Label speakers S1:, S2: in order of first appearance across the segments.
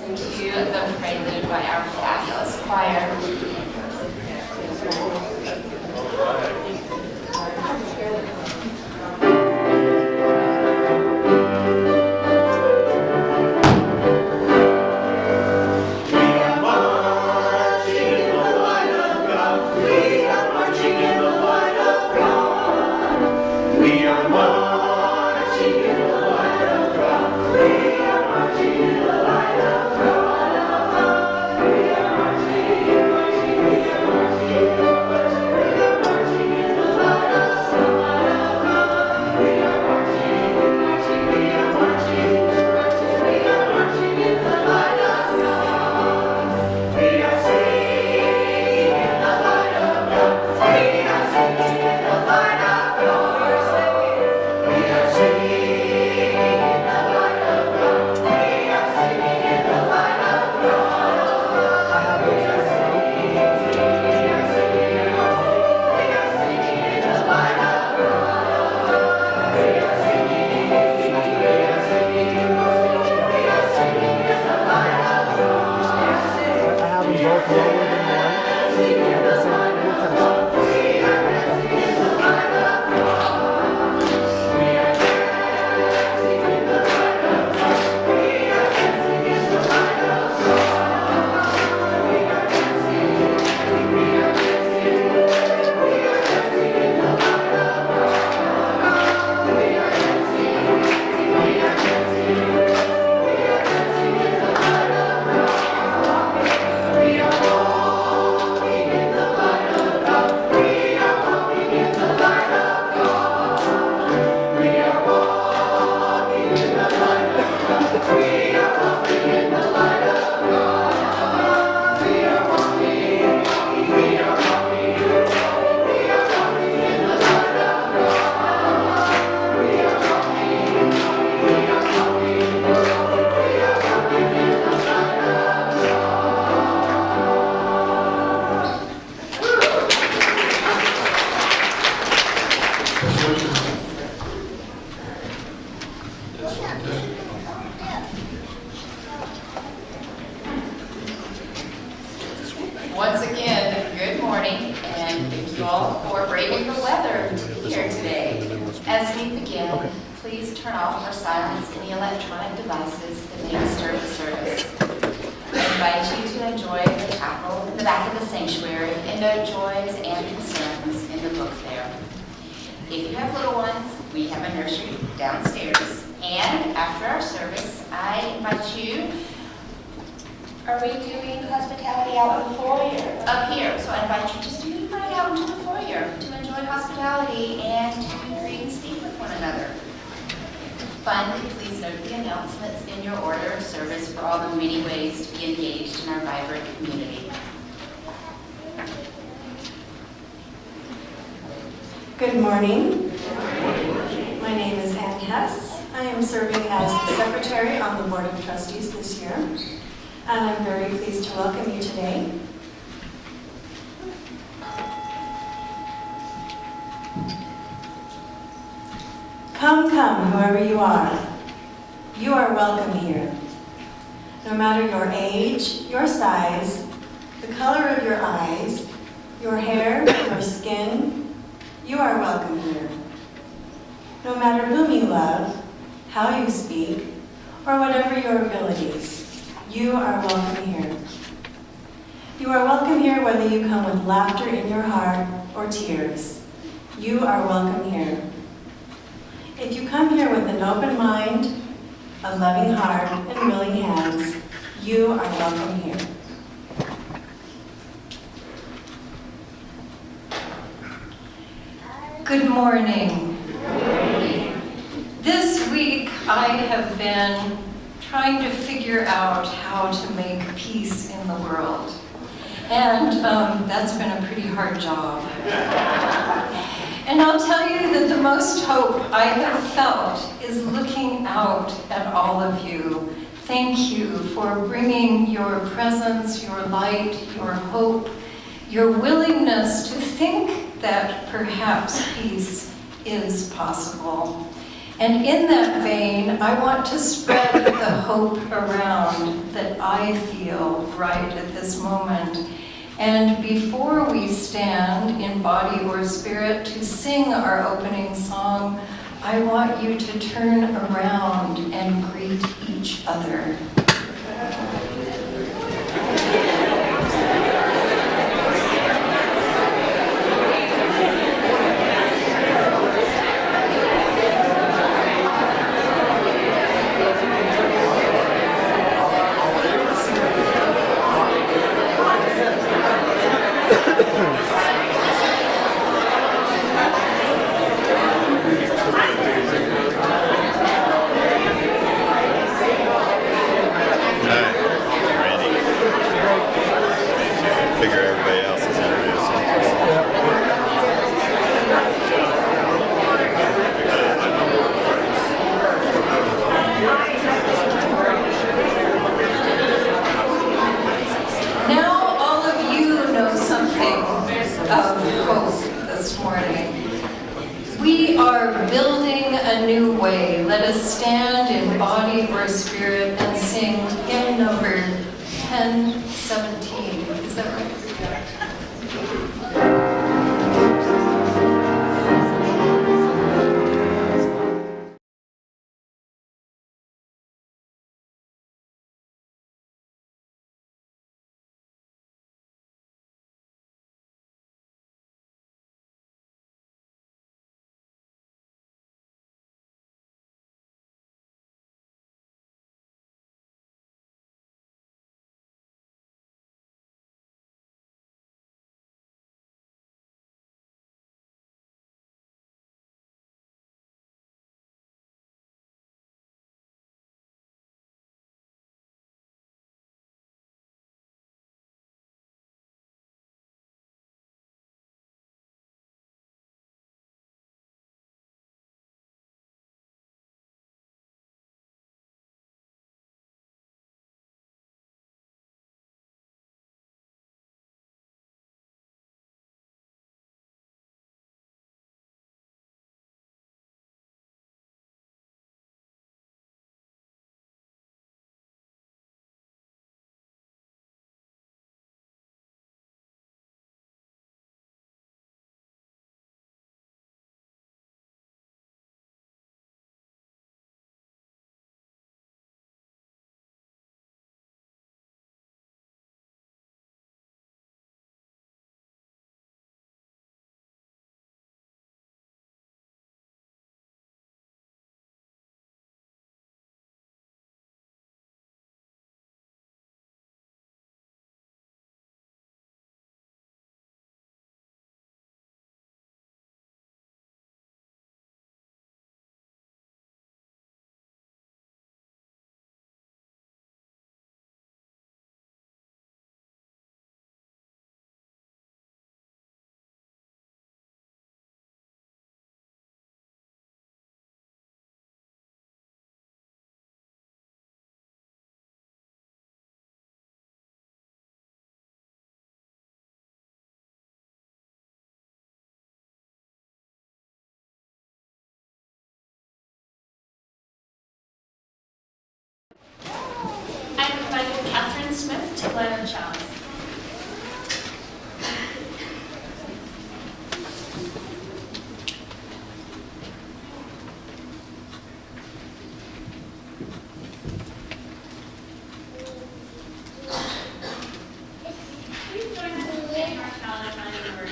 S1: listen to the prelude by our fabulous choir. Once again, good morning, and thank you all for braving the weather to be here today. As we begin, please turn off or silence any electronic devices that may disturb the service. I invite you to enjoy the chapel in the back of the sanctuary and note joys and concerns in the book there. If you have little ones, we have a nursery downstairs. And after our service, I invite you. Are we doing hospitality out in the foyer? Up here. So I invite you just to move right out into the foyer to enjoy hospitality and to greet and speak with one another. Finally, please note the announcements in your order of service for all the many ways to be engaged in our vibrant community.
S2: Good morning. My name is Ann Hess. I am serving as the Secretary on the Board of Trustees this year, and I'm very pleased to welcome you today. Come, come, whoever you are. You are welcome here. No matter your age, your size, the color of your eyes, your hair, your skin, you are welcome here. No matter whom you love, how you speak, or whatever your abilities, you are welcome here. You are welcome here whether you come with laughter in your heart or tears. You are welcome here. If you come here with an open mind, a loving heart, and willing hands, you are welcome here.
S3: Good morning. This week I have been trying to figure out how to make peace in the world. And that's been a pretty hard job. And I'll tell you that the most hope I have felt is looking out at all of you. Thank you for bringing your presence, your light, your hope, your willingness to think that perhaps peace is possible. And in that vein, I want to spread the hope around that I feel right at this moment. And before we stand in body or spirit to sing our opening song, I want you to turn around and greet each other. We are building a new way. Let us stand in body or spirit and sing hymn number 1017. Is that right?
S4: I'm inviting Catherine Smith to light our chalice. Please join us in saying our chalice lighting words.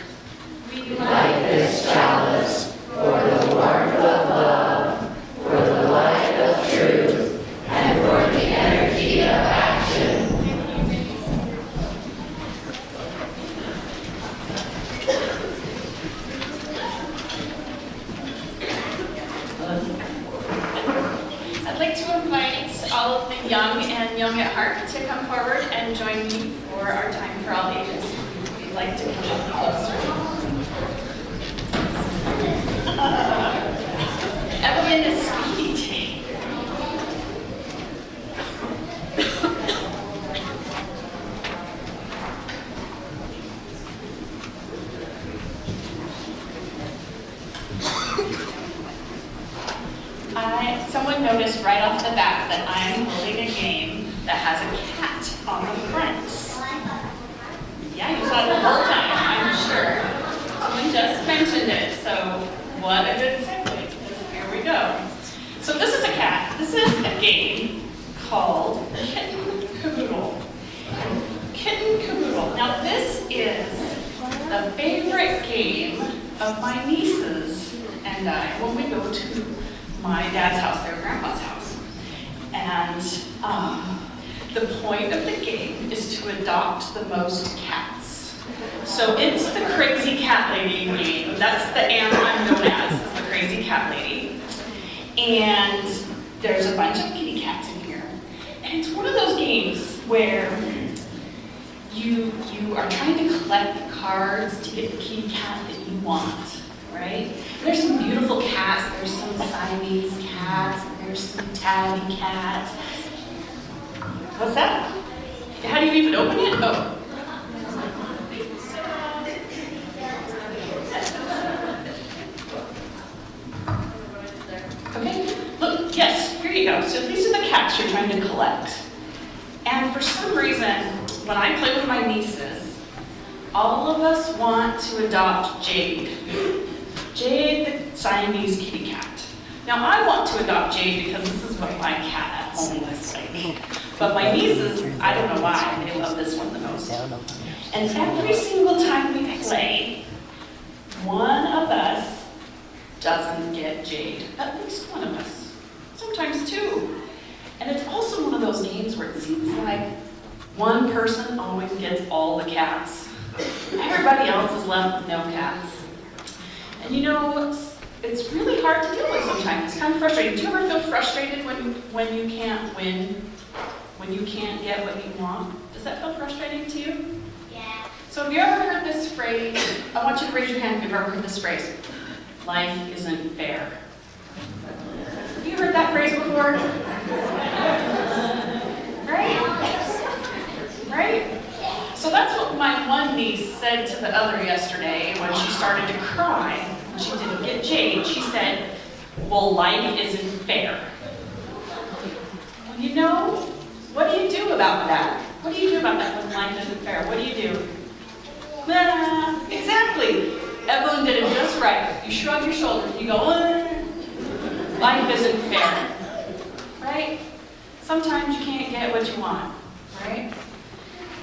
S4: We light this chalice for the warmth of love, for the light of truth, and for the energy of action. I'd like to invite all of the young and young at heart to come forward and join me for our time for all ages. If you'd like to come up closer. Evelyn is speedy. Someone noticed right off the bat that I'm holding a game that has a cat on the front. Yeah, you saw it the whole time, I'm sure. Someone just mentioned it, so what a good segue, because here we go. So this is a cat. This is a game called Kitten Caboodle. Kitten Caboodle. Now this is the favorite game of my nieces and I when we go to my dad's house, their grandpa's house. And the point of the game is to adopt the most cats. So it's the crazy cat lady game. That's the am I'm known as, is the crazy cat lady. And there's a bunch of kitty cats in here. And it's one of those games where you are trying to collect the cards to get the kitty cat that you want, right? There's some beautiful cats, there's some Siamese cats, there's some tabby cats. What's that? How do you even open it? Oh. Okay, look, yes, here you go. So these are the cats you're trying to collect. And for some reason, when I play with my nieces, all of us want to adopt Jade. Jade, the Siamese kitty cat. Now I want to adopt Jade because this is what my cat at home looks like. But my nieces, I don't know why, they love this one the most. And every single time we play, one of us doesn't get Jade. At least one of us. Sometimes two. And it's also one of those games where it seems like one person always gets all the cats. Everybody else is left with no cats. And you know, it's really hard to deal with sometimes. It's kind of frustrating. Do you ever feel frustrated when you can't win? When you can't get what you want? Does that feel frustrating to you?
S1: Yeah.
S4: So have you ever heard this phrase? I want you to raise your hand if you've ever heard this phrase. Life isn't fair. Have you heard that phrase before? Right? Right? So that's what my one niece said to the other yesterday when she started to cry when she didn't get Jade. She said, well, life isn't fair. Well, you know, what do you do about that? What do you do about that when life isn't fair? What do you do? Exactly. Evelyn did it just right. You shrug your shoulders. You go, life isn't fair. Right? Sometimes you can't get what you want. Right?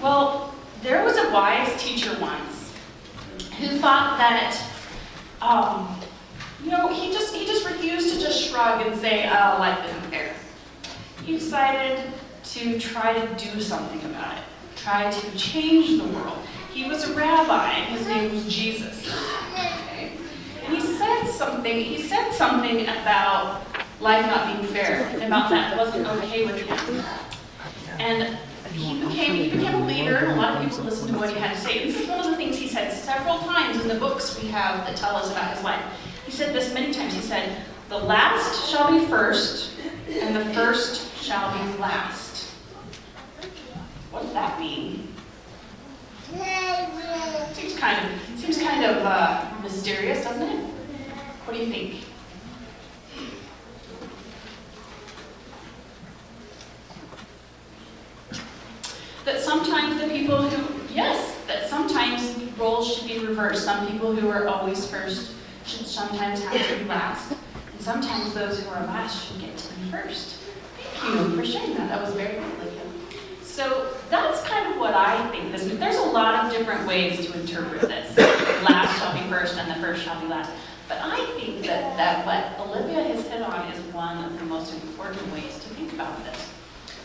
S4: Well, there was a wise teacher once who thought that, you know, he just refused to just shrug and say, oh, life isn't fair. He decided to try to do something about it, try to change the world. He was a rabbi, and his name was Jesus. Okay? And he said something about life not being fair, and about that wasn't okay with him. And he became a leader, and a lot of people listened to what he had to say. This is one of the things he said several times in the books we have that tell us about his life. He said this many times. He said, the last shall be first, and the first shall be last. What does that mean? Seems kind of mysterious, doesn't it? What do you think? That sometimes the people who, yes, that sometimes roles should be reversed. Some people who are always first should sometimes have to be last. And sometimes those who are last should get to be first. Thank you for sharing that. That was very good of you. So that's kind of what I think. There's a lot of different ways to interpret this. Last shall be first and the first shall be last. But I think that what Olivia has hit on is one of the most important ways to think about this.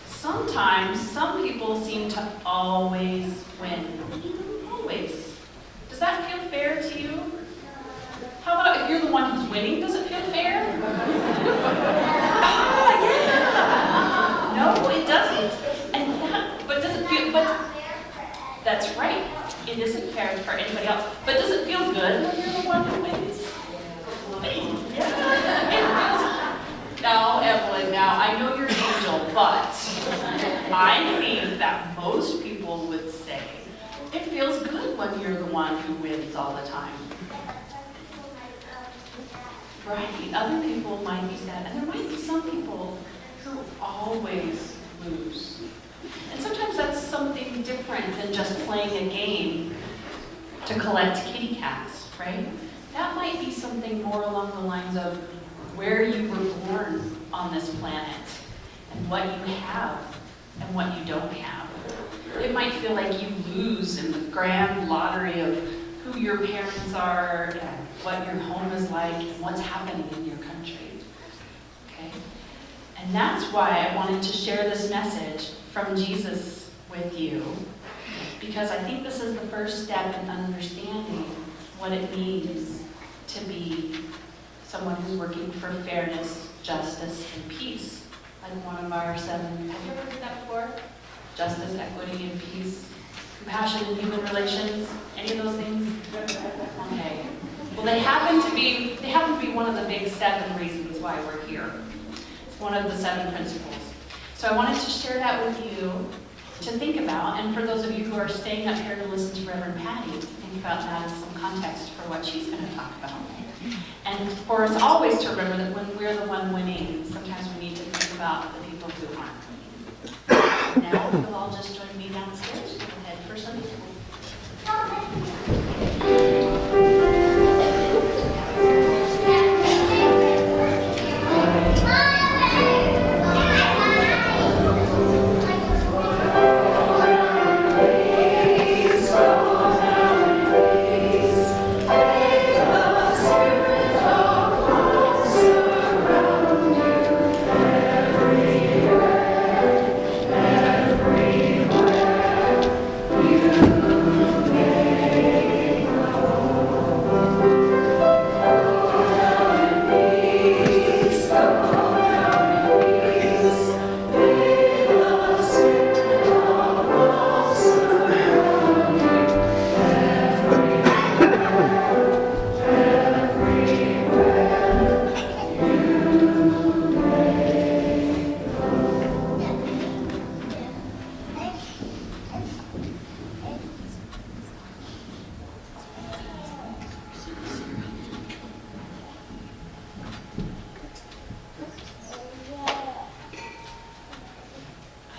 S4: Sometimes some people seem to always win. Always. Does that feel fair to you? How about if you're the one who's winning, does it feel fair? Ah, yeah. No, it doesn't. But does it feel, that's right. It isn't fair for anybody else. But does it feel good when you're the one who wins? Yeah, it feels. Now, Evelyn, I know you're an angel, but I think that most people would say it feels good when you're the one who wins all the time.
S5: Right. Other people might be sad, and there might be some people who always lose. And sometimes that's something different than just playing a game to collect kitty cats, right? That might be something more along the lines of where you were born on this planet and what you have and what you don't have. It might feel like you lose in the grand lottery of who your parents are and what your home is like and what's happening in your country. Okay? And that's why I wanted to share this message from Jesus with you, because I think this is the first step in understanding what it means to be someone who's working for fairness, justice, and peace. Like one of our 7, have you ever heard that before? Justice, equity, and peace. Compassion and human relations. Any of those things? Okay. Well, they happen to be one of the big 7 reasons why we're here. It's one of the 7 principles. So I wanted to share that with you to think about, and for those of you who are staying up here to listen to Reverend Patty, to think about that as some context for what she's going to talk about. And for us always to remember that when we're the one winning, sometimes we need to think about the people who aren't winning. Now, you'll all just join me downstairs. Go ahead for Sunday school.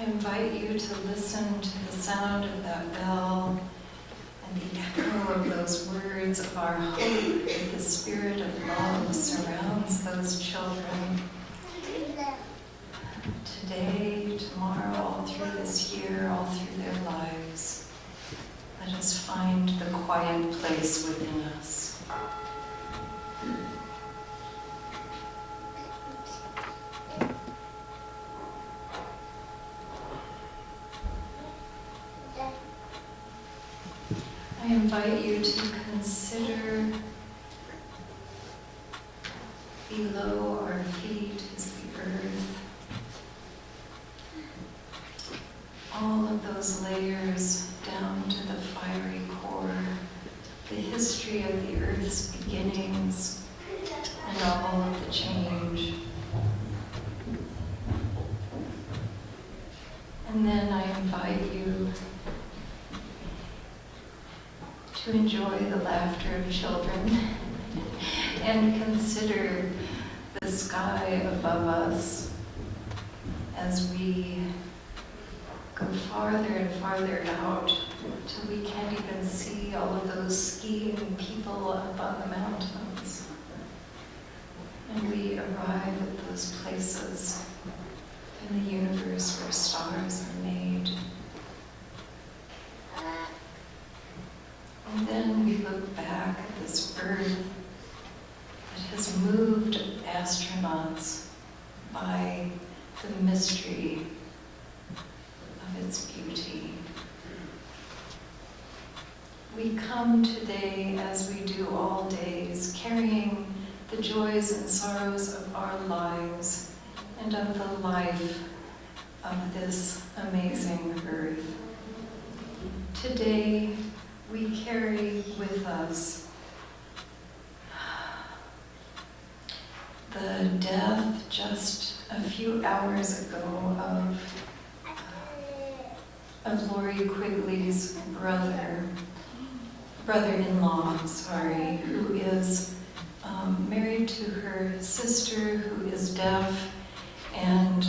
S3: I invite you to listen to the sound of that bell and the echo of those words of our hope that the spirit of love surrounds those children. Today, tomorrow, all through this year, all through their lives, let us find the quiet place within us. I invite you to consider below our feet is the earth. All of those layers down to the fiery core, the history of the earth's beginnings and all of the change. And then I invite you to enjoy the laughter of children and consider the sky above us as we go farther and farther out till we can't even see all of those skiing people up on the mountains. And we arrive at those places in the universe where stars are made. And then we look back at this earth that has moved astronauts by the mystery of its beauty. We come today, as we do all days, carrying the joys and sorrows of our lives and of the life of this amazing earth. Today, we carry with us the death just a few hours ago of Lori Quigley's brother-in-law, who is married married to her sister who is deaf, and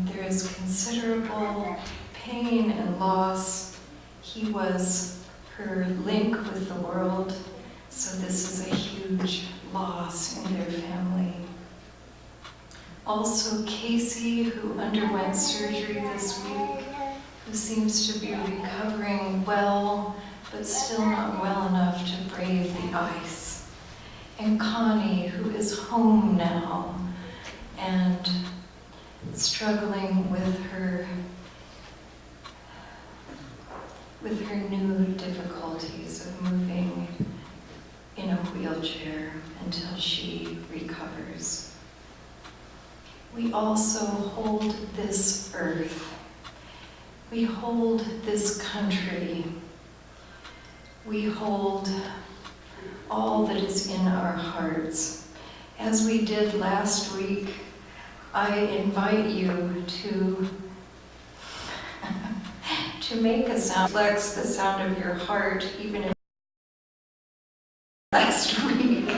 S3: there is considerable pain and loss. He was her link with the world, so this is a huge loss in their family. Also, Casey, who underwent surgery this week, who seems to be recovering well, but still not well enough to brave the ice. And Connie, who is home now and struggling with her new difficulties of moving in a wheelchair until she recovers. We also hold this earth. We hold this country. We hold all that is in our hearts. As we did last week, I invite you to make a sound, reflects the sound of your heart, even if last week.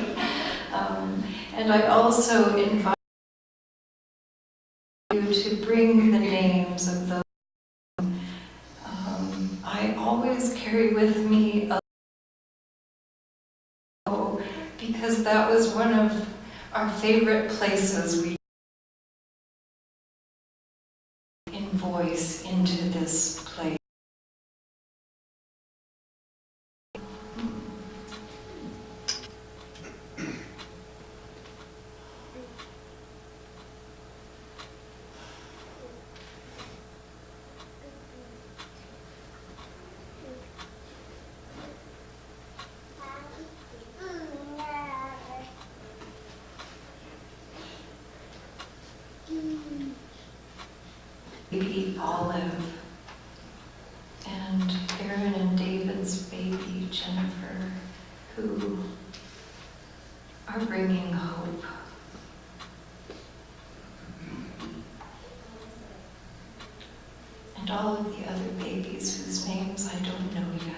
S3: And I also invite you to bring the names of those. I always carry with me because that was one of our favorite places we voice into this place. Baby Olive, and Aaron and David's baby Jennifer, who are bringing hope. And all of the other babies whose names I don't know yet.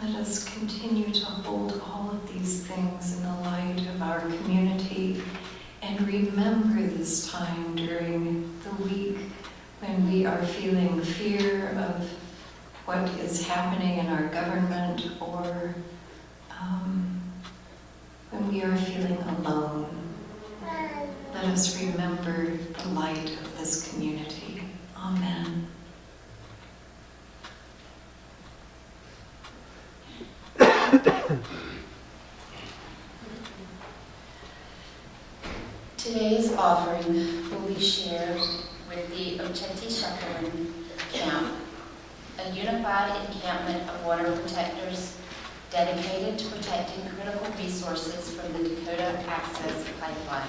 S3: Let us continue to hold all of these things in the light of our community and remember this time during the week when we are feeling fear of what is happening in our government or when we are feeling alone. Let us remember the light of this community. Amen.
S1: Today's offering will be shared with the Ocheti Shakaran Camp, a unified encampment of water protectors dedicated to protecting critical resources from the Dakota Access Pipeline.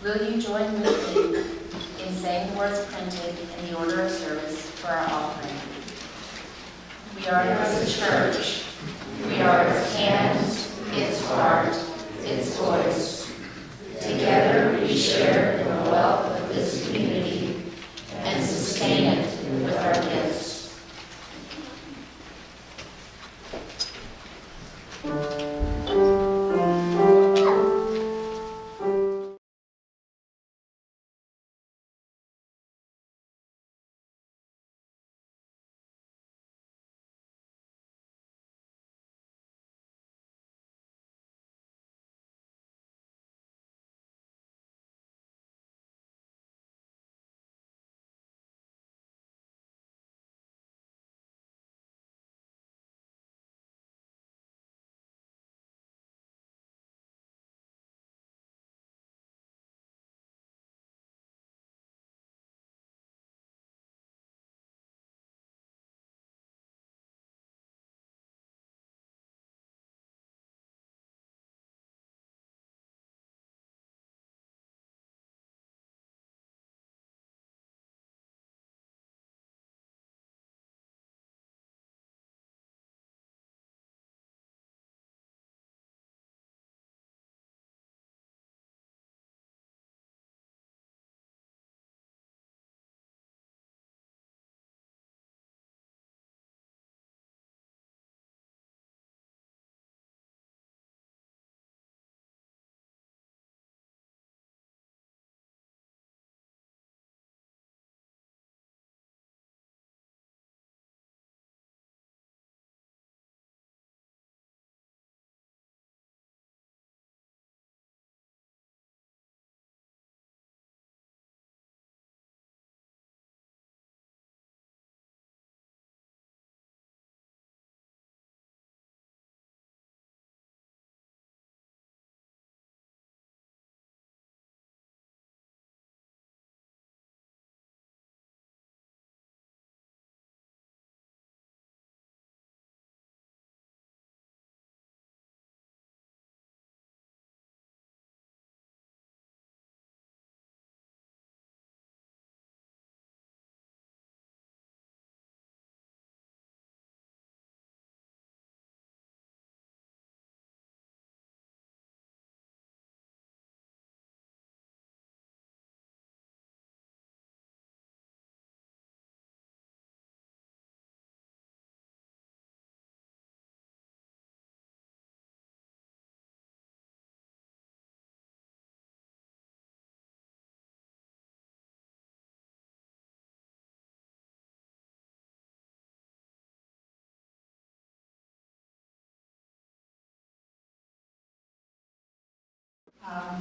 S1: Will you join with me in saying the words printed in the order of service for our offering? We are the church. We are its hands, its heart, its voice. Together we share in the wealth of this community and sustain it with our gifts.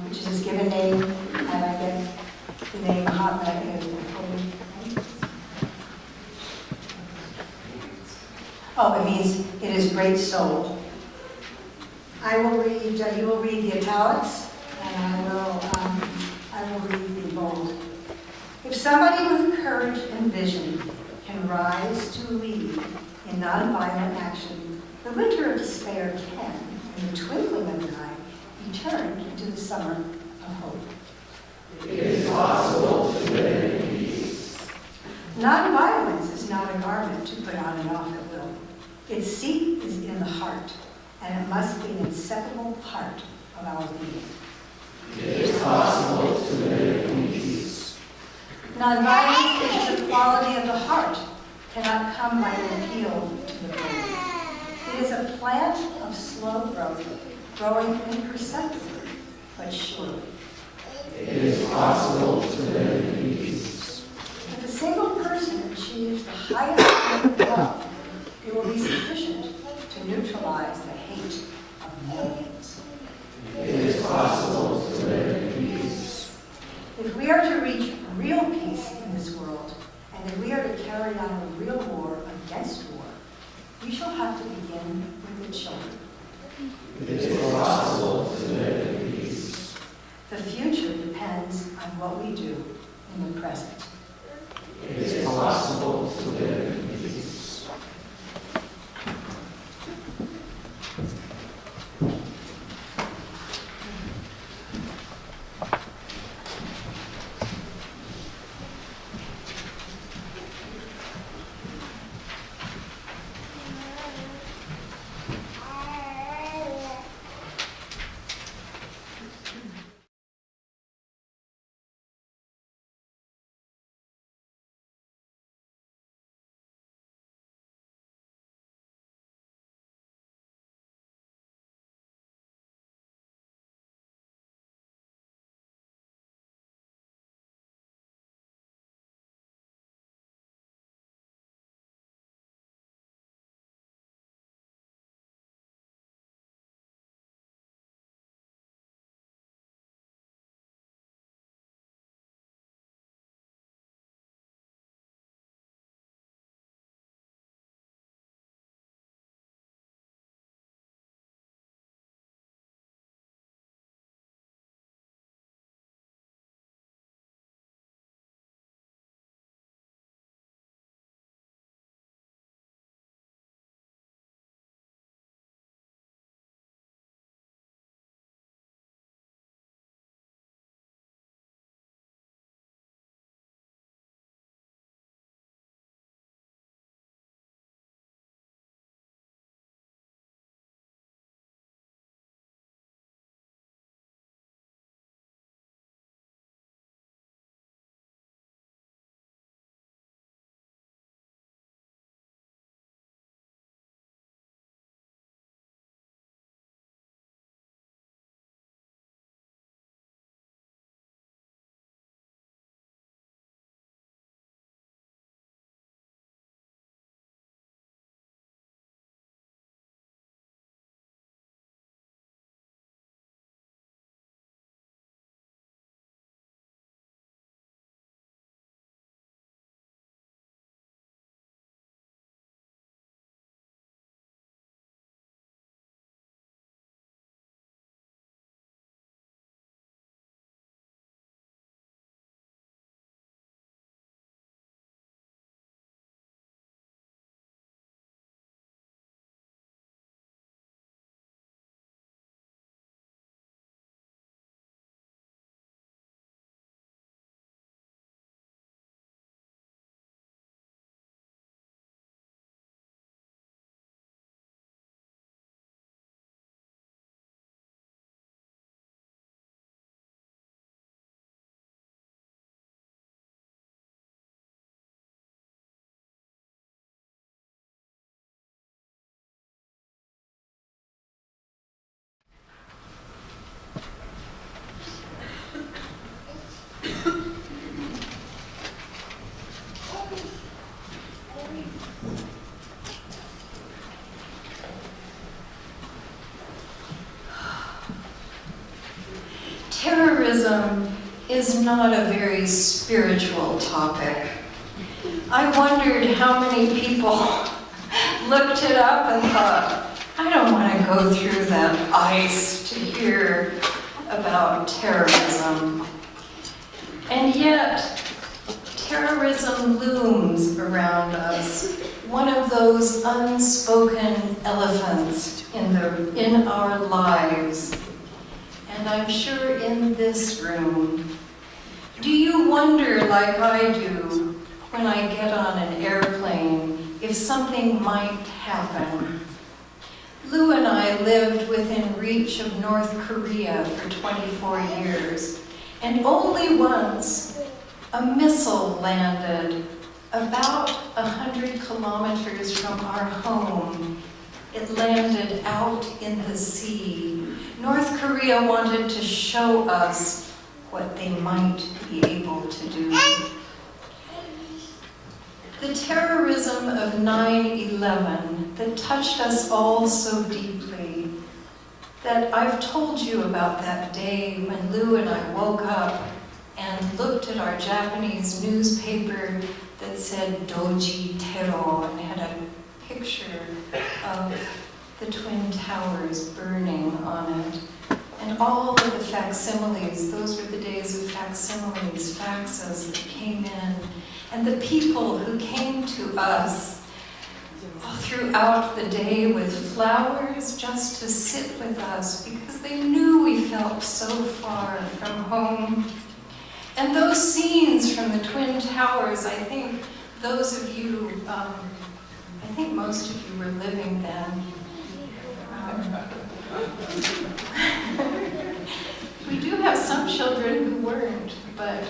S2: which is his given name, and I get the name Hotman. Oh, it means it is great soul. I will read, you will read the italics, and I will read the bold. If somebody with courage and vision can rise to lead in nonviolent action, the winter of despair can, in the twinkling of an eye, be turned into the summer of hope.
S6: It is possible to live in peace.
S2: Nonviolence is not a garment to put on and off at will. Its seat is in the heart, and it must be an inseparable part of our being.
S6: It is possible to live in peace.
S2: Nonviolence, which is a quality of the heart, cannot come by an appeal to the brain. It is a plant of slow growth, growing imperceptibly, but surely.
S6: It is possible to live in peace.
S2: If a single person achieves the highest point of love, it will be sufficient to neutralize the hate of millions.
S6: It is possible to live in peace.
S2: If we are to reach real peace in this world, and if we are to carry on a real war against war, we shall have to begin with the children.
S6: It is possible to live in peace.
S2: The future depends on what we do in the present.
S6: It is possible to live in
S3: is not a very spiritual topic. I wondered how many people looked it up and thought, I don't want to go through that ice to hear about terrorism. And yet, terrorism looms around us, one of those unspoken elephants in our lives. And I'm sure in this room, do you wonder like I do when I get on an airplane if something might happen? Lou and I lived within reach of North Korea for 24 years, and only once a missile landed about 100 kilometers from our home. It landed out in the sea. North Korea wanted to show us what they might be able to do. The terrorism of 9/11 that touched us all so deeply, that I've told you about that day when Lou and I woke up and looked at our Japanese newspaper that said Doji Terror and had a picture of the Twin Towers burning on it. And all of the facsimiles, those were the days of facsimiles, faxes that came in. And the people who came to us throughout the day with flowers just to sit with us because they knew we felt so far from home. And those scenes from the Twin Towers, I think those of you, I think most of you were living then. We do have some children who weren't, but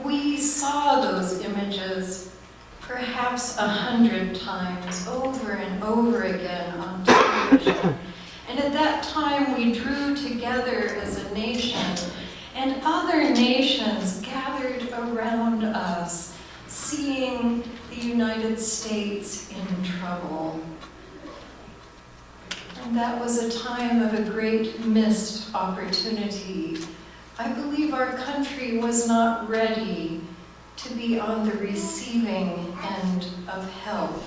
S3: we saw those images perhaps 100 times over and over again on television. And at that time we drew together as a nation, and other nations gathered around us, seeing the United States in trouble. And that was a time of a great missed opportunity. I believe our country was not ready to be on the receiving end of help.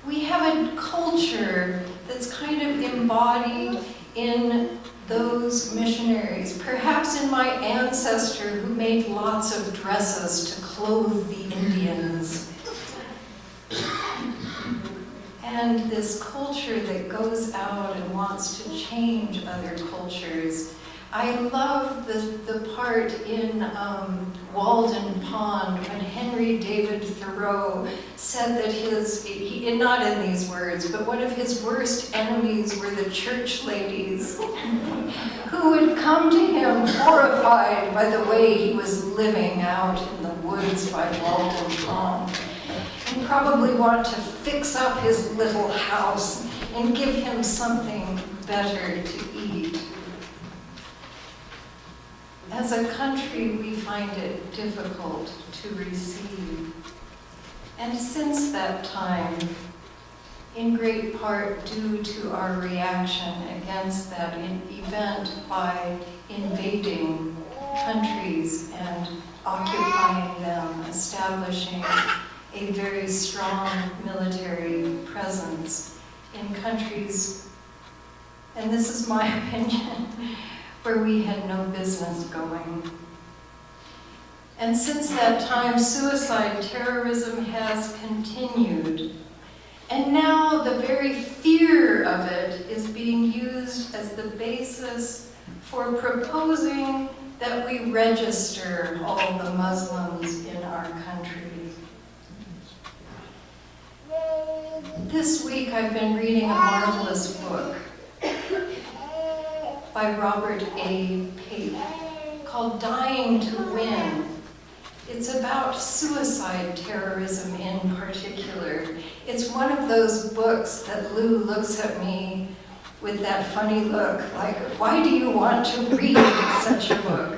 S3: We have a culture that's kind of embodied in those missionaries, perhaps in my ancestor who made lots of dresses to clothe the Indians. And this culture that goes out and wants to change other cultures. I love the part in Walden Pond when Henry David Thoreau said that not in these words, but one of his worst enemies were the church ladies who would come to him horrified by the way he was living out in the woods by Walden Pond, and probably want to fix up his little house and give him something better to eat. As a country, we find it difficult to receive. And since that time, in great part due to our reaction against that event by invading countries and occupying them, establishing a very strong military presence in countries, and this is my opinion, where we had no business going. And since that time, suicide terrorism has continued. And now the very fear of it is being used as the basis for proposing that we register all the Muslims in our country. This week I've been reading a marvelous book by Robert A. Pape called Dying to Win. It's about suicide terrorism in particular. It's one of those books that Lou looks at me with that funny look, like, why do you want to read such a book?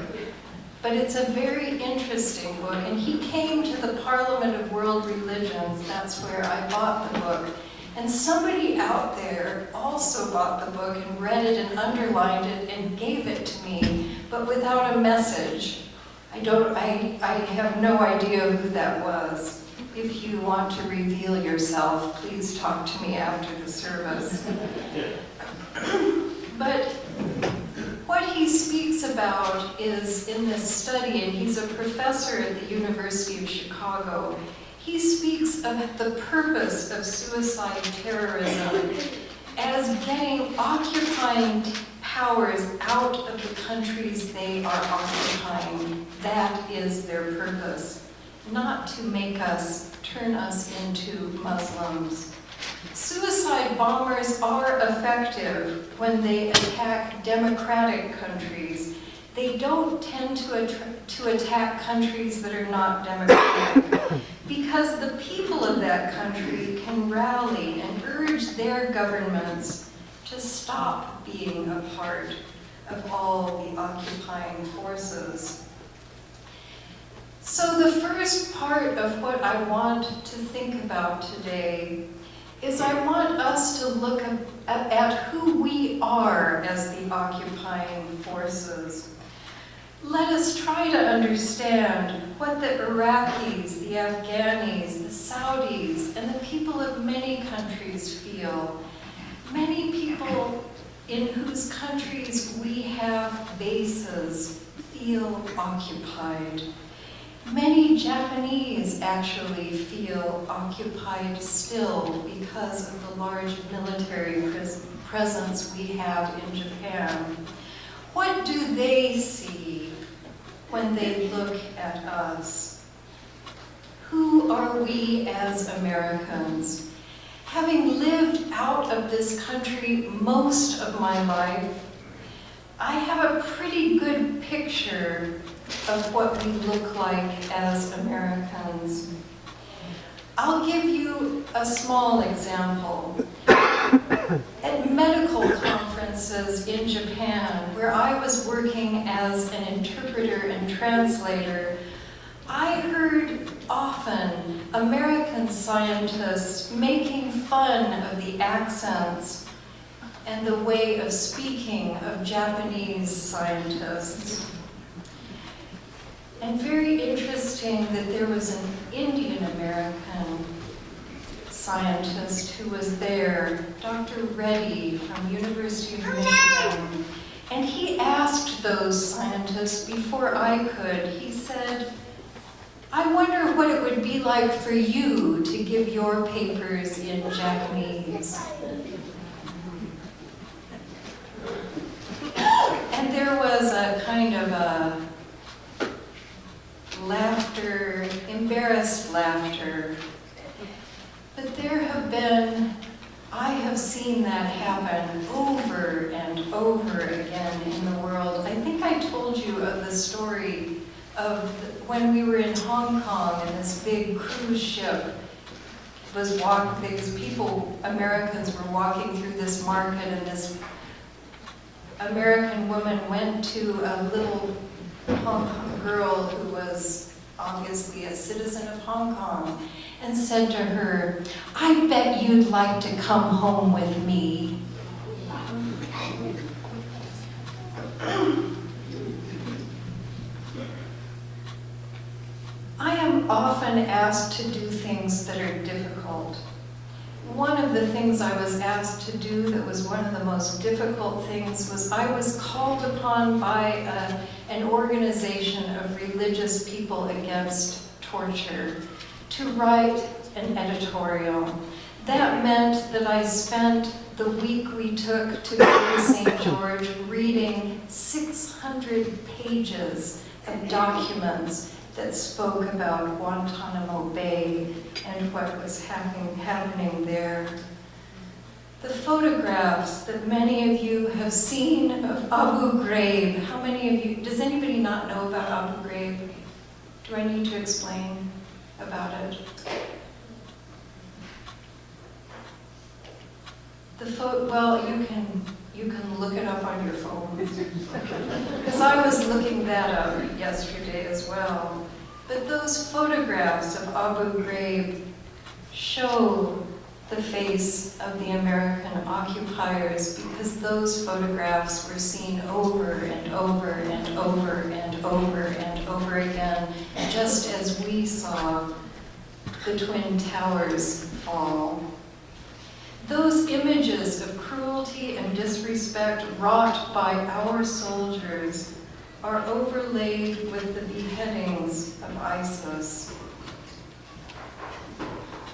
S3: But it's a very interesting book, and he came to the Parliament of World Religions, that's where I bought the book, And somebody out there also bought the book and read it and underlined it and gave it to me, but without a message. I have no idea who that was. If you want to reveal yourself, please talk to me after the service. But what he speaks about is in this study, and he's a professor at the University of Chicago. He speaks of the purpose of suicide terrorism as getting occupying powers out of the countries they are occupying. That is their purpose, not to make us, turn us into Muslims. Suicide bombers are effective when they attack democratic countries. They don't tend to attack countries that are not democratic because the people of that country can rally and urge their governments to stop being a part of all the occupying forces. So the first part of what I want to think about today is I want us to look at who we are as the occupying forces. Let us try to understand what the Iraqis, the Afghanis, the Saudis, and the people of many countries feel. Many people in whose countries we have bases feel occupied. Many Japanese actually feel occupied still because of the large military presence we have in Japan. What do they see when they look at us? Who are we as Americans? Having lived out of this country most of my life, I have a pretty good picture of what we look like as Americans. I'll give you a small example. At medical conferences in Japan, where I was working as an interpreter and translator, I heard often American scientists making fun of the accents and the way of speaking of Japanese scientists. And very interesting that there was an Indian American scientist who was there, Dr. Reddy from University of Michigan. And he asked those scientists before I could, he said, I wonder what it would be like for you to give your papers in Japanese. And there was a kind of a laughter, embarrassed laughter. But there have been, I have seen that happen over and over again in the world. I think I told you of the story of when we were in Hong Kong and this big cruise ship was walking, these people, Americans were walking through this market, and this American woman went to a little Hong Kong girl who was obviously a citizen of Hong Kong and said to her, I bet you'd like to come home with me. I am often asked to do things that are difficult. One of the things I was asked to do that was one of the most difficult things was I was called upon by an organization of religious people against torture to write an editorial. That meant that I spent the week we took to go to St. George reading 600 pages of documents that spoke about Guantanamo Bay and what was happening there. The photographs that many of you have seen of Abu Ghraib, how many of you, does anybody not know about Abu Ghraib? Do I need to explain about it? Well, you can look it up on your phone. Because I was looking that up yesterday as well. But those photographs of Abu Ghraib show the face of the American occupiers, because those photographs were seen over and over and over and over and over again, just as we saw the Twin Towers fall. Those images of cruelty and disrespect wrought by our soldiers are overlaid with the beheadings of ISIS.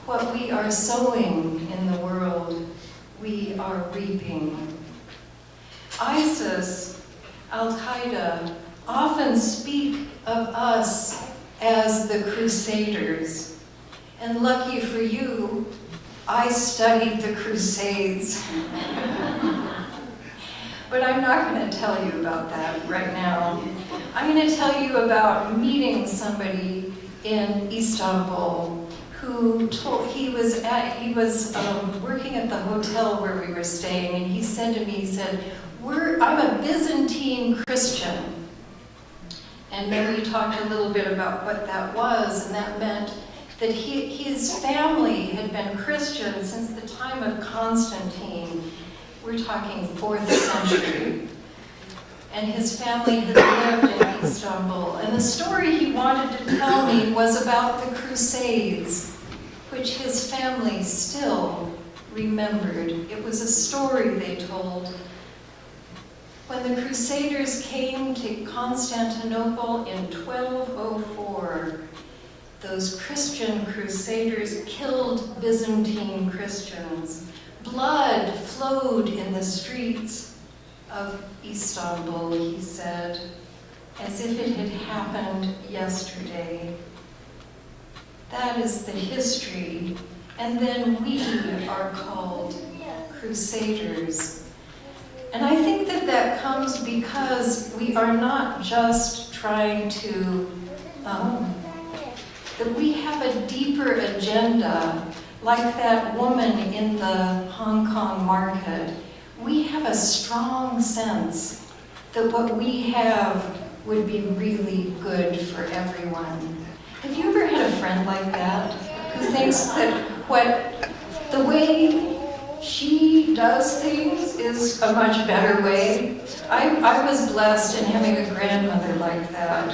S3: What we are sowing in the world, we are reaping. ISIS, Al-Qaeda, often speak of us as the Crusaders. And lucky for you, I studied the Crusades. But I'm not going to tell you about that right now. I'm going to tell you about meeting somebody in Istanbul who told, he was working at the hotel where we were staying, and he said to me, he said, I'm a Byzantine Christian. And then we talked a little bit about what that was, and that meant that his family had been Christian since the time of Constantine. We're talking 4th century. And his family had lived in Istanbul. And the story he wanted to tell me was about the Crusades, which his family still remembered. It was a story they told. When the Crusaders came to Constantinople in 1204, those Christian Crusaders killed Byzantine Christians. Blood flowed in the streets of Istanbul, he said, as if it had happened yesterday. That is the history, and then we are called Crusaders. And I think that that comes because we are not just trying to, that we have a deeper agenda, like that woman in the Hong Kong market. We have a strong sense that what we have would be really good for everyone. Have you ever had a friend like that who thinks that the way she does things is a much better way? I was blessed in having a grandmother like that,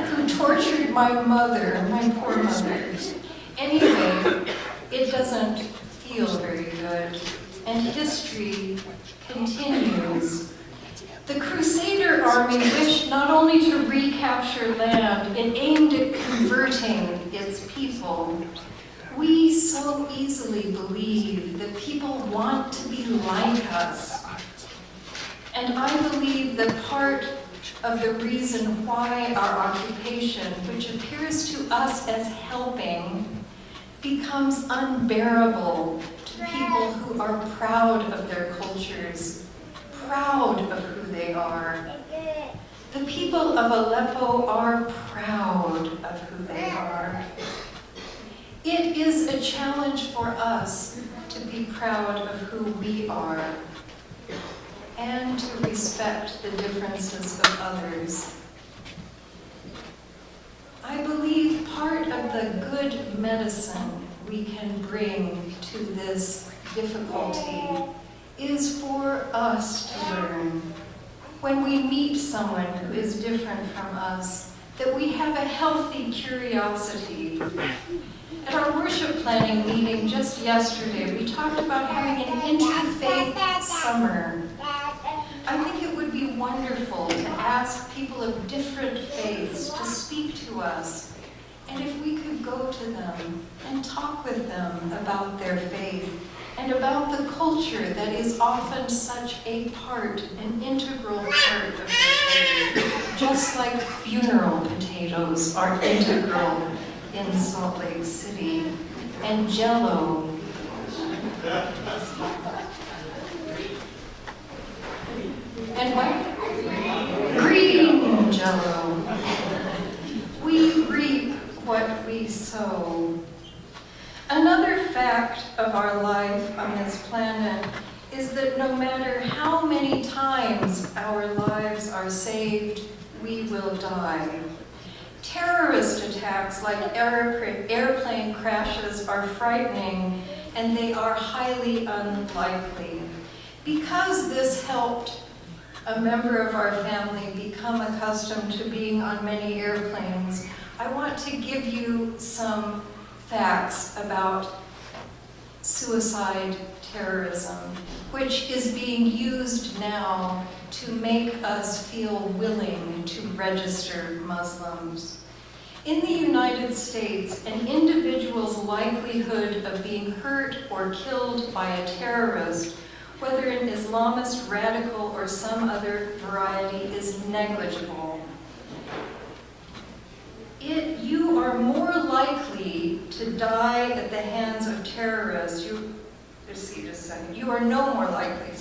S3: who tortured my mother, my poor mother. Anyway, it doesn't feel very good, and history continues. The Crusader army wished not only to recapture land, it aimed at converting its people. We so easily believe that people want to be like us. And I believe that part of the reason why our occupation, which appears to us as helping, becomes unbearable to people who are proud of their cultures, proud of who they are. The people of Aleppo are proud of who they are. It is a challenge for us to be proud of who we are and to respect the differences of others. I believe part of the good medicine we can bring to this difficulty is for us to learn, when we meet someone who is different from us, that we have a healthy curiosity. At our worship planning meeting just yesterday, we talked about having an interfaith summer. I think it would be wonderful to ask people of different faiths to speak to us, and if we could go to them and talk with them about their faith and about the culture that is often such a part, an integral part of the faith, just like funeral potatoes are integral in Salt Lake City, and Jell-O. And what? Green Jell-O. We reap what we sow. Another fact of our life on this planet is that no matter how many times our lives are saved, we will die. Terrorist attacks like airplane crashes are frightening, and they are highly unlikely. Because this helped a member of our family become accustomed to being on many airplanes, I want to give you some facts about suicide terrorism, which is being used now to make us feel willing to register Muslims. In the United States, an individual's likelihood of being hurt or killed by a terrorist, whether an Islamist, radical, or some other variety, is negligible. You are more likely to die at the hands of terrorists. You are no more likely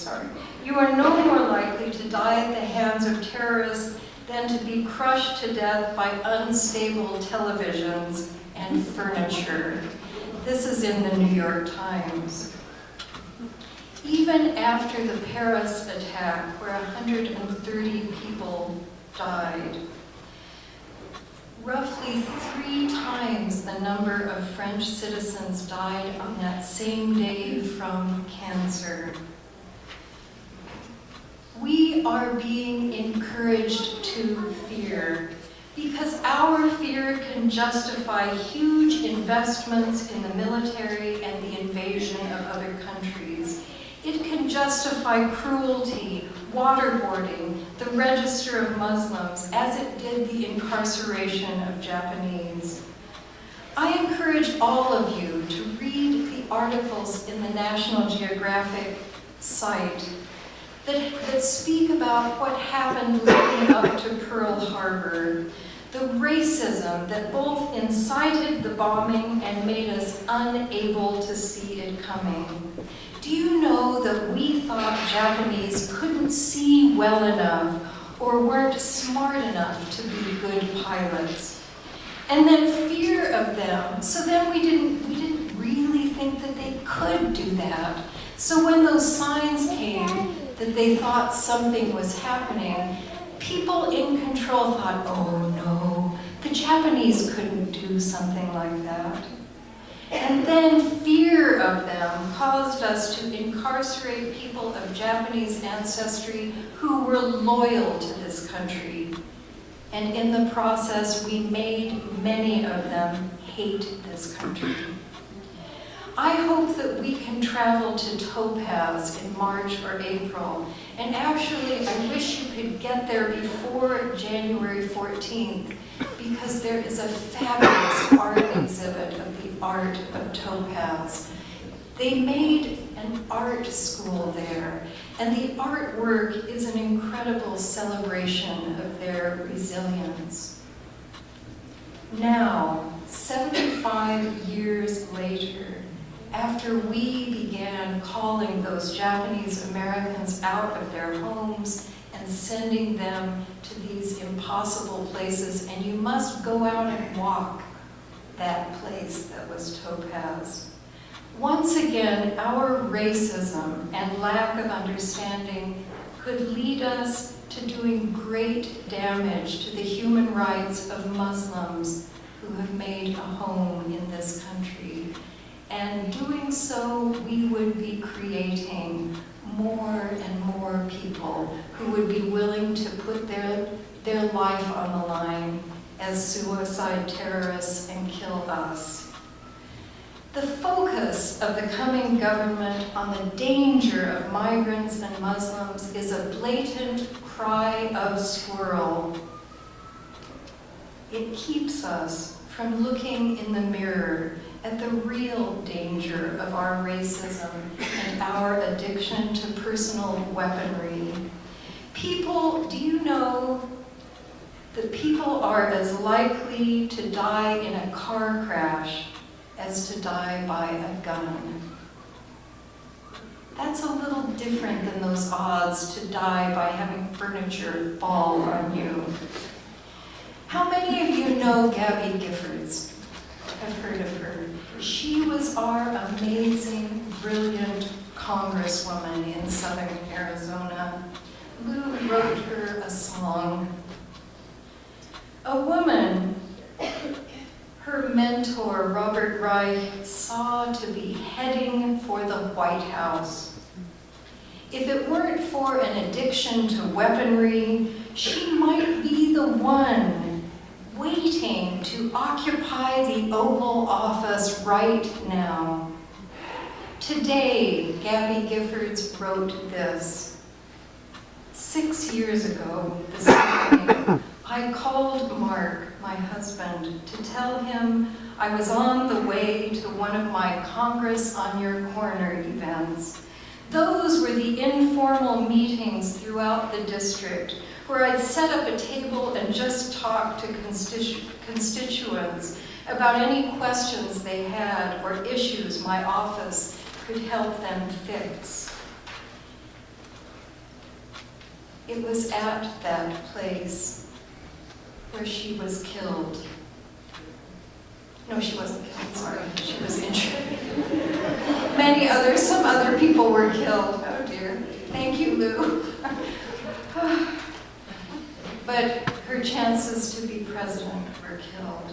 S3: to die at the hands of terrorists than to be crushed to death by unstable televisions and furniture. This is in the New York Times. Even after the Paris attack, where 130 people died, roughly 3 times the number of French citizens died on that same day from cancer. We are being encouraged to fear because our fear can justify huge investments in the military and the invasion of other countries. It can justify cruelty, waterboarding, the register of Muslims, as it did the incarceration of Japanese. I encourage all of you to read the articles in the National Geographic site that speak about what happened leading up to Pearl Harbor, the racism that both incited the bombing and made us unable to see it coming. Do you know that we thought Japanese couldn't see well enough or weren't smart enough to be good pilots? And then fear of them. So then we didn't really think that they could do that. So when those signs came that they thought something was happening, people in control thought, oh no, the Japanese couldn't do something like that. And then fear of them caused us to incarcerate people of Japanese ancestry who were loyal to this country. And in the process, we made many of them hate this country. I hope that we can travel to Topaz in March or April. And actually, I wish you could get there before January 14th, because there is a fabulous art exhibit of the art of Topaz. They made an art school there, and the artwork is an incredible celebration of their resilience. Now, 75 years later, after we began calling those Japanese Americans out of their homes and sending them to these impossible places, and you must go out and walk that place that was Topaz. Once again, our racism and lack of understanding could lead us to doing great damage to the human rights of Muslims who have made a home in this country. And doing so, we would be creating more and more people who would be willing to put their life on the line as suicide terrorists and kill us. The focus of the coming government on the danger of migrants and Muslims is a blatant cry of squirrel. It keeps us from looking in the mirror at the real danger of our racism and our addiction to personal weaponry. Do you know that people are as likely to die in a car crash as to die by a gun? That's a little different than those odds to die by having furniture fall on you. How many of you know Gabby Giffords? I've heard of her. She was our amazing, brilliant congresswoman in southern Arizona. Lou wrote her a song. A woman, her mentor, Robert Reich, saw to be heading for the White House. If it weren't for an addiction to weaponry, she might be the one waiting to occupy the Oval Office right now. Today, Gabby Giffords wrote this. 6 years ago this evening, I called Mark, my husband, to tell him I was on the way to one of my Congress on Your Corner events. Those were the informal meetings throughout the district where I'd set up a table and just talk to constituents about any questions they had or issues my office could help them fix. It was at that place where she was killed. No, she wasn't killed, sorry. She was injured. Some other people were killed. Oh dear. Thank you, Lou. But her chances to be president were killed.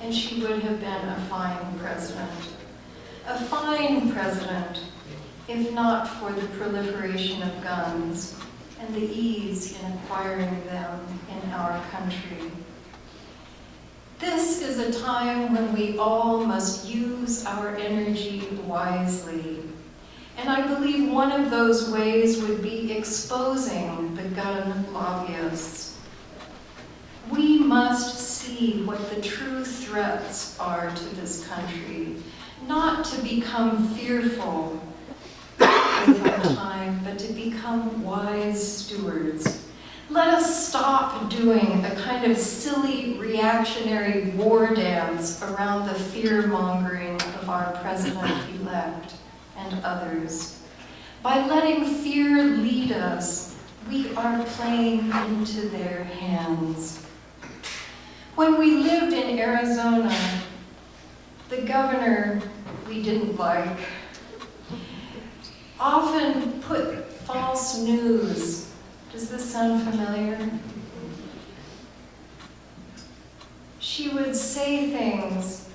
S3: And she would have been a fine president. A fine president, if not for the proliferation of guns and the ease in acquiring them in our country. This is a time when we all must use our energy wisely. And I believe one of those ways would be exposing the gun lobbyists. We must see what the true threats are to this country, not to become fearful with our time, but to become wise stewards. Let us stop doing a kind of silly reactionary war dance around the fear-mongering of our president-elect and others. By letting fear lead us, we are playing into their hands. When we lived in Arizona, the governor we didn't like often put false news. Does this sound familiar? She would say things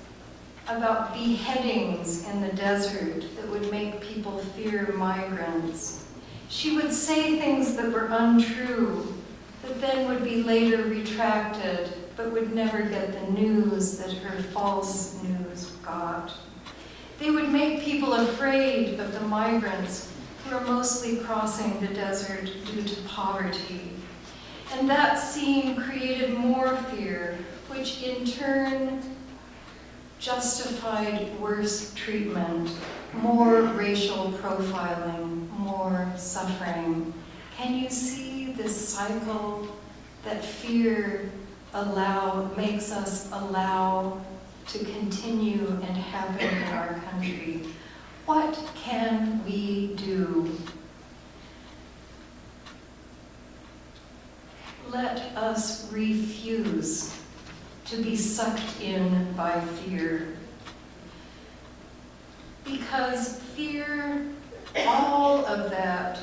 S3: about beheadings in the desert that would make people fear migrants. She would say things that were untrue, that then would be later retracted, but would never get the news that her false news got. They would make people afraid of the migrants who are mostly crossing the desert due to poverty. And that scene created more fear, which in turn justified worse treatment, more racial profiling, more suffering. Can you see this cycle that fear makes us allow to continue and happen in our country? What can we do? Let us refuse to be sucked in by fear. Because fear, all of that,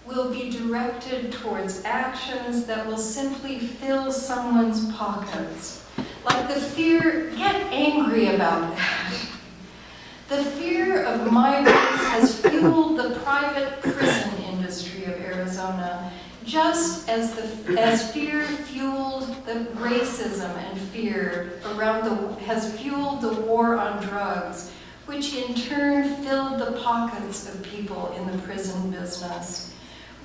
S3: will be directed towards actions that will simply fill someone's pockets. Like the fear, get angry about that. The fear of migrants has fueled the private prison industry of Arizona, just as fear fueled the racism and fear has fueled the war on drugs, which in turn filled the pockets of people in the prison business.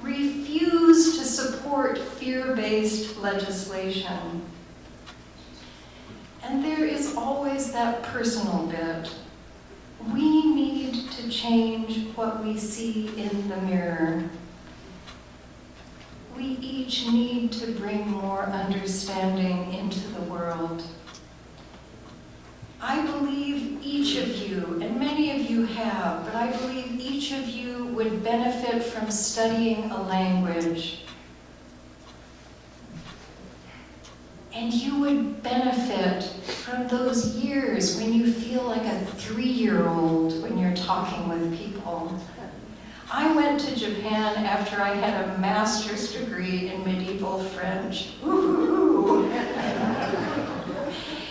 S3: Refuse to support fear-based legislation. And there is always that personal bit. We need to change what we see in the mirror. We each need to bring more understanding into the world. I believe each of you, and many of you have, but I believe each of you would benefit from studying a language. And you would benefit from those years when you feel like a 3-year-old when you're talking with people. I went to Japan after I had a master's degree in medieval French. Ooh.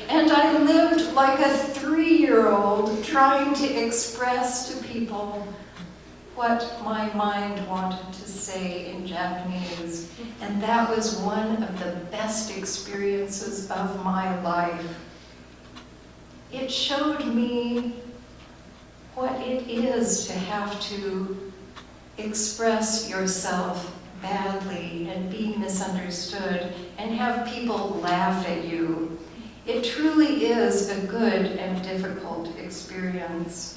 S3: And And I lived like a 3-year-old trying to express to people what my mind wanted to say in Japanese. And that was one of the best experiences of my life. It showed me what it is to have to express yourself badly and be misunderstood and have people laugh at you. It truly is a good and difficult experience.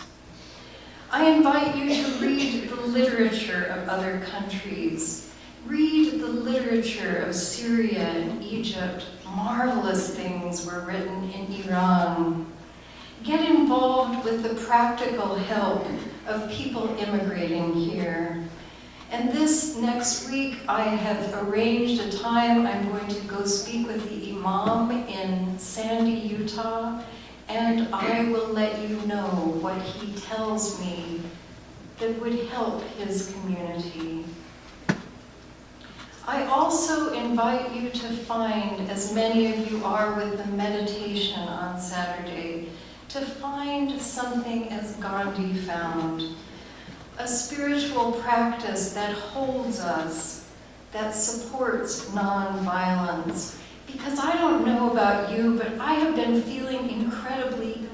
S3: I invite you to read the literature of other countries. Read the literature of Syria and Egypt. Marvelous things were written in Iran. Get involved with the practical help of people immigrating here. And this next week, I have arranged a time I'm going to go speak with the Imam in Sandy, Utah, and I will let you know what he tells me that would help his community. I also invite you to find, as many of you are with the meditation on Saturday, to find something as Gandhi found. A spiritual practice that holds us, that supports nonviolence. Because I don't know about you, but I have been feeling incredibly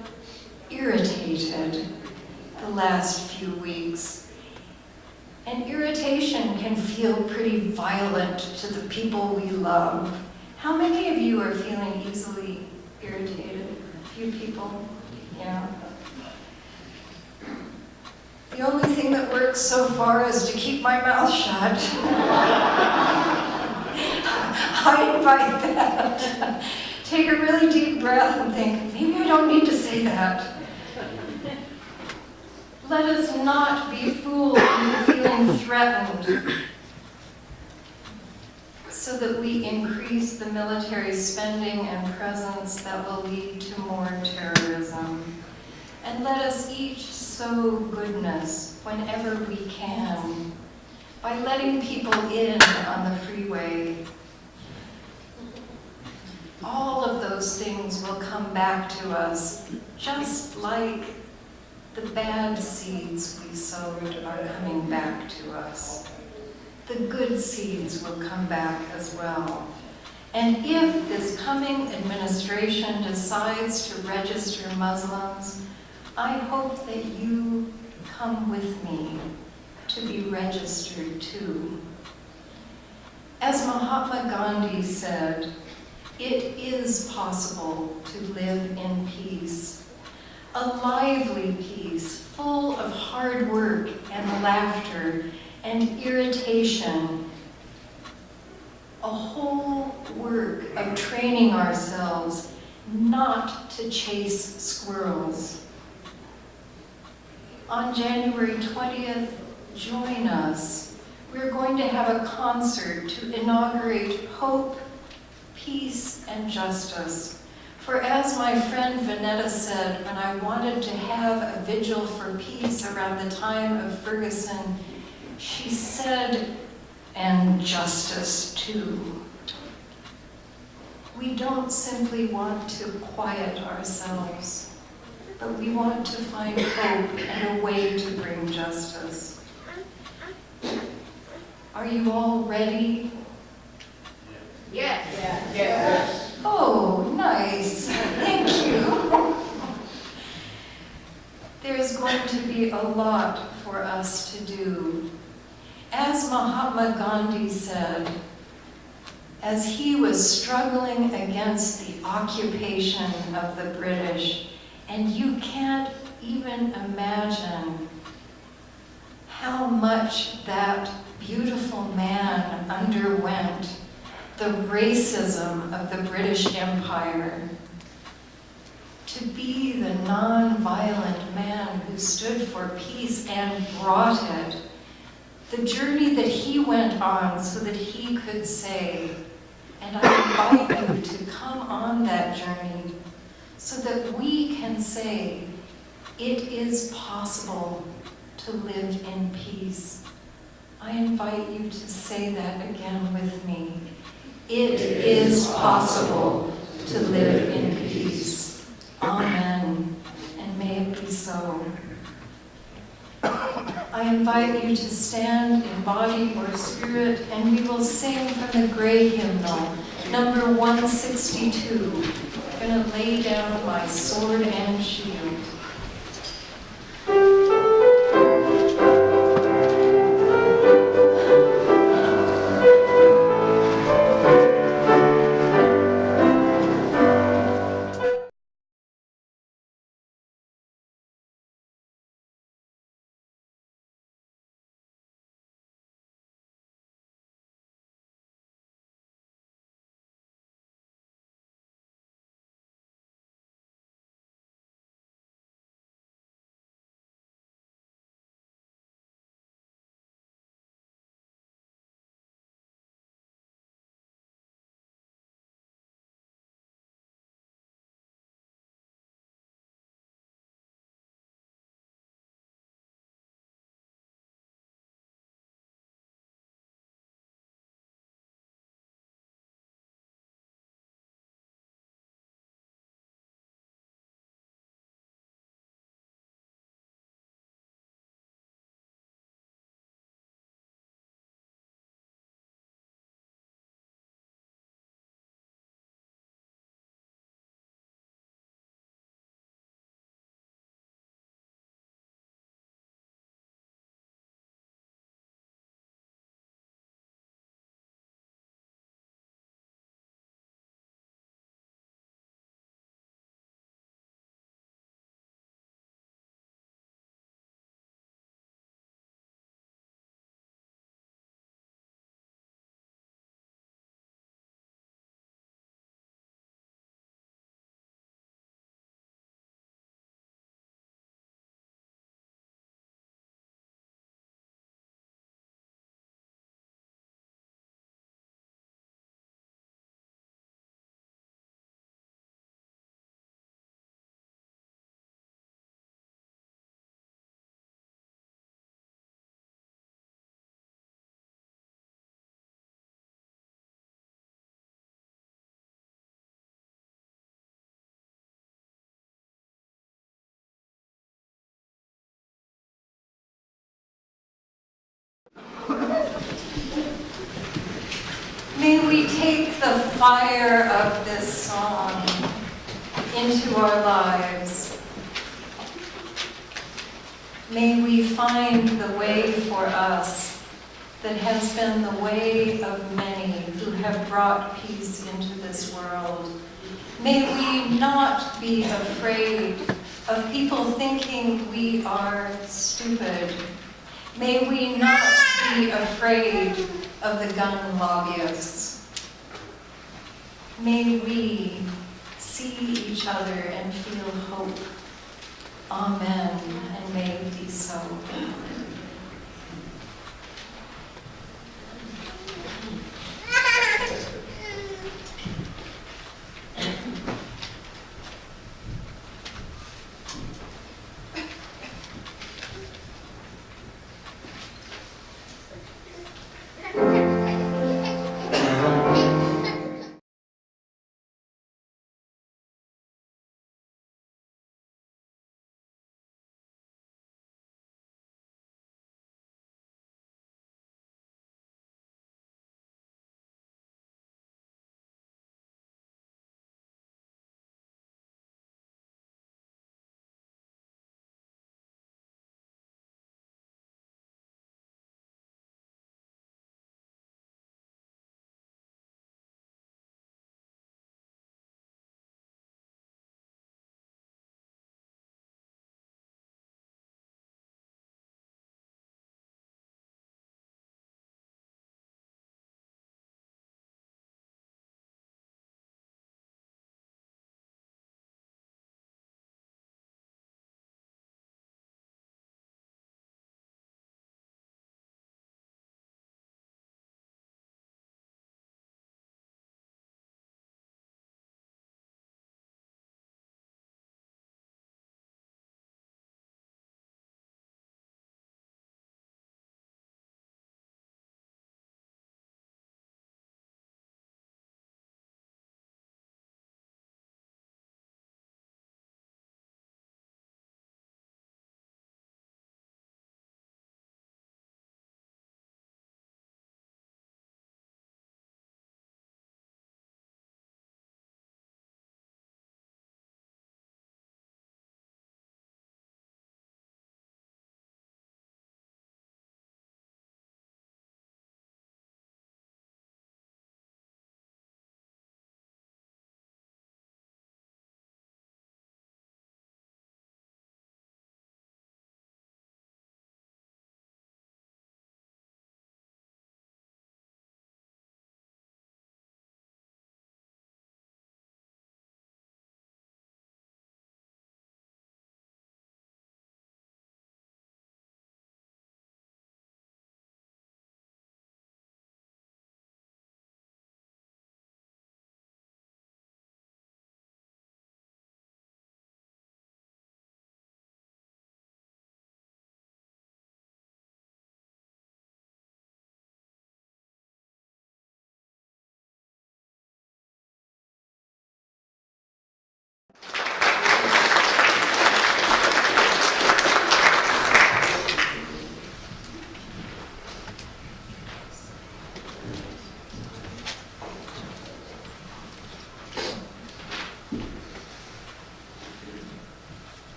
S3: irritated the last few weeks. And irritation can feel pretty violent to the people we love. How many of you are feeling easily irritated? A few people? Yeah. The only thing that works so far is to keep my mouth shut. I invite that. Take a really deep breath and think, maybe I don't need to say that. Let us not be fooled into feeling threatened so that we increase the military spending and presence that will lead to more terrorism. And let us each sow goodness whenever we can by letting people in on the freeway. All of those things will come back to us, just like the bad seeds we sowed are coming back to us. The good seeds will come back as well. And if this coming administration decides to register Muslims, I hope that you come with me to be registered too. As Mahatma Gandhi said, it is possible to live in peace, a lively peace full of hard work and laughter and irritation, a whole work of training ourselves not to chase squirrels. On January 20th, join us. We're going to have a concert to inaugurate hope, peace, and justice. For as my friend Vanetta said, when I wanted to have a vigil for peace around the time of Ferguson, she said, and justice too. We don't simply want to quiet ourselves, but we want to find hope and a way to bring justice. Are you all ready?
S4: Yes. Yes.
S3: Oh, nice. Thank you. There's going to be a lot for us to do. As Mahatma Gandhi said, as he was struggling against the occupation of the British, and you can't even imagine how much that beautiful man underwent the racism of the British Empire. To be the non-violent man who stood for peace and brought it, the journey that he went on so that he could say, and I invite you to come on that journey so that we can say, it is possible to live in peace. I invite you to say that again with me. It is possible to live in peace. Amen, and may it be so. I invite you to stand in body or spirit, and we will sing from the gray hymnal, number 162. I'm going to lay down my sword and shield. May we take the fire of this song into our lives. May we find the way for us that has been the way of many who have brought peace into this world. May we not be afraid of people thinking we are stupid. May we not be afraid of the gun lobbyists. May we see each other and feel hope. Amen, and may it be so.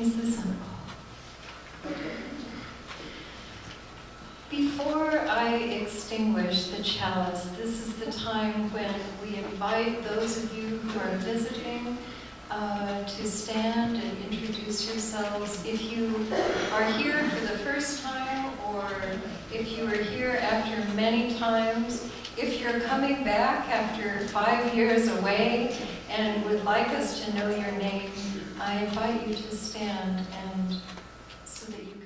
S3: Is this on? Before I extinguish the chalice, this is the time when we invite those of you who are visiting to stand and introduce yourselves. If you are here for the first time, or if you are here after many times, if you're coming back after 5 years away and would like us to know your name, I invite you to stand and so that you can.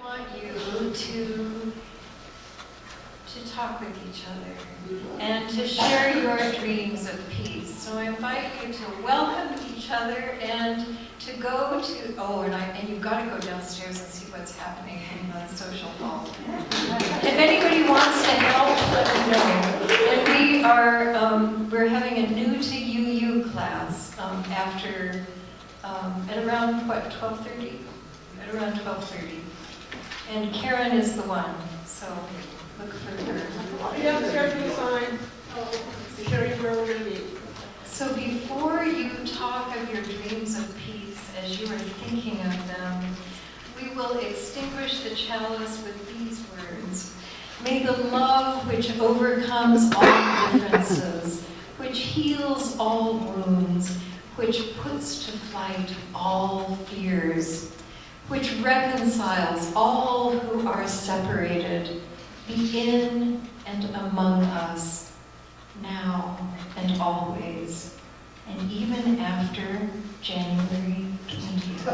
S3: I want you to talk with each other and to share your dreams of peace. So I invite you to welcome each other and to go to, and you've got to go downstairs and see what's happening in the social hall. If anybody wants to help, let me know. And we're having a new to UU class after, at around, 12:30? At around 12:30. And Karen is the one, so look for her.
S7: I'll be downstairs with a sign, to show you where we're going to be.
S3: So before you talk of your dreams of peace, as you are thinking of them, we will extinguish the chalice with these words. May the love which overcomes all differences, which heals all wounds, which puts to flight all fears, which reconciles all who are separated, be in and among us, now and always, and even after January 20th.